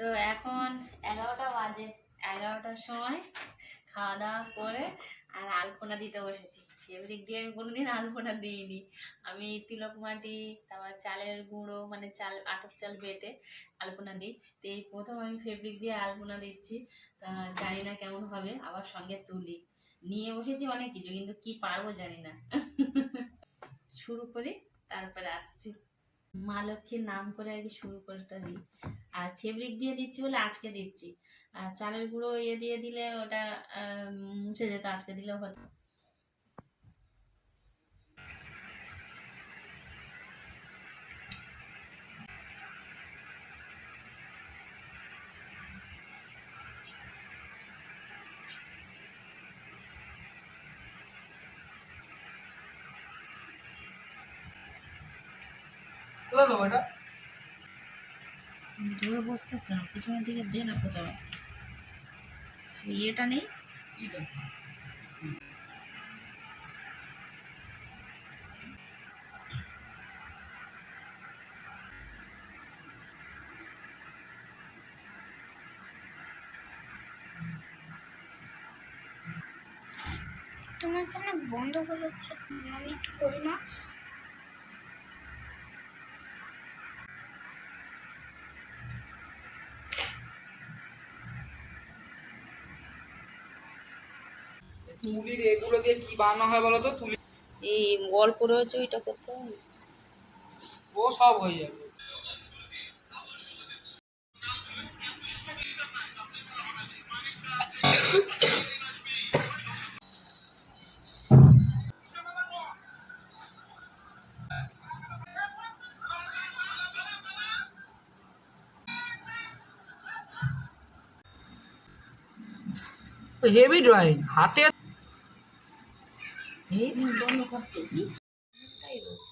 তো এখন 11টা বাজে। 11টার সময় খাওয়া দাওয়া করে আর আলপনা দিতে বসেছি। ফেব্রিক দিয়ে আমি কোনোদিন আলপনা দিইনি। আমি তিলক মাটি, তারপর চালের গুঁড়ো মানে চাল, আতপ চাল বেটে আলপনা দিই। তো এই প্রথম আমি ফেব্রিক দিয়ে আলপনা দিচ্ছি। জানি না কেমন হবে। আবার সঙ্গে তুলি নিয়ে বসেছি অনেক কিছু, কিন্তু কি পারবো জানি না। শুরু করি, তারপরে আসছি। মা লক্ষ্মীর নাম করে আর কি শুরু করতে দিই। আর ফেব্রিক দিয়ে দিচ্ছি বলে আজকে দিচ্ছি। আর চালের গুঁড়ো দিয়ে দিলে ওটা মুছে যেত, আজকে দিলেও হতো। দূরে বসতে কেন, পিছনের দিকে দে না কোথাও। ইয়েটা নেই। তোমার কেন বন্ধ করে আমি একটু করি না। তুলির এগুলো দিয়ে কি বানানো হয় বলো তো? তুলি এই অল্প রয়েছে, ওইটা করতে হবে। ও সব হয়ে যাবে। হেভি ড্রয়িং হাতে। এই বন্ধ করতে কি এটাই রয়েছে।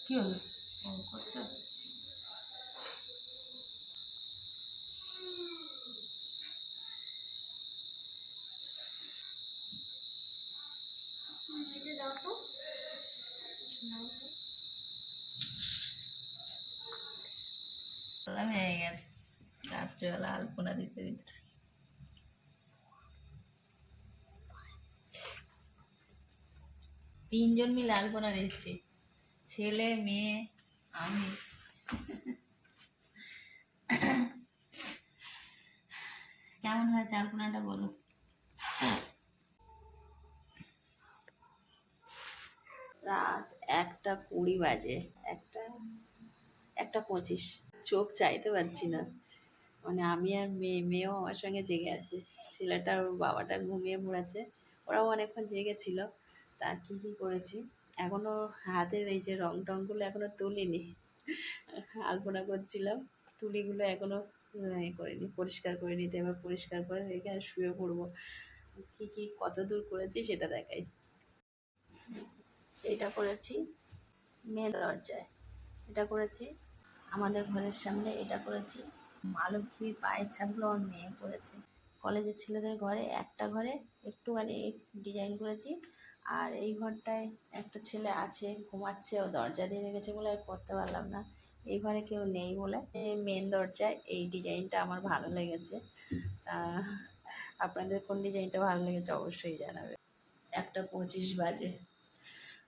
কি হলো? করতে হবে। দাও তো। হয়ে গেছে রাত্রিবেলা আলপনা দিতে দিতে। তিনজন মিলে আলপনা দিচ্ছি, ছেলে, মেয়ে, আমি। কেমন হয়েছে আলপনাটা বলো। রাত 1:20 বাজে, 1:25। চোখ চাইতে পারছি না। মানে আমি আর মেয়েও আমার সঙ্গে জেগে আছে। ছেলেটার ওর বাবাটা ঘুমিয়ে পড়েছে, ওরাও অনেকক্ষণ জেগেছিল। তা কী কী করেছি এখনও হাতের এই যে রং টংগুলো এখনও তুলিনি। আলপনা করছিলাম, তুলিগুলো এখনও করিনি, পরিষ্কার করে নিতে, এবার পরিষ্কার করে রেখে আর শুয়ে পড়বো। কী কী কত দূর করেছি সেটা দেখাই। এটা করেছি মেন দরজায়, এটা করেছি আমাদের ঘরের সামনে, এটা করেছি মা লক্ষ্মীর পায়ের ছাপগুলো আমার মেয়ে করেছে। কলেজের ছেলেদের ঘরে একটা ঘরে একটুখানি ডিজাইন করেছি, আর এই ঘরটায় একটা ছেলে আছে ঘুমাচ্ছে, ও দরজা দিয়ে রেখেছে বলে আর করতে পারলাম না। এই ঘরে কেউ নেই বলে মেন দরজায় এই ডিজাইনটা আমার ভালো লেগেছে। আপনাদের কোন ডিজাইনটা ভালো লেগেছে অবশ্যই জানাবে। 1:25 বাজে,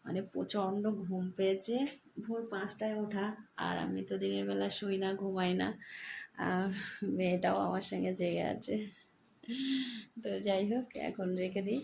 মানে প্রচণ্ড ঘুম পেয়েছে। ভোর 5টায় ওঠা, আর আমি তো দিনের বেলা শুই না, ঘুমাই না। মেয়েটাও আমার সঙ্গে জেগে আছে। তো যাই হোক, এখন রেখে দিই।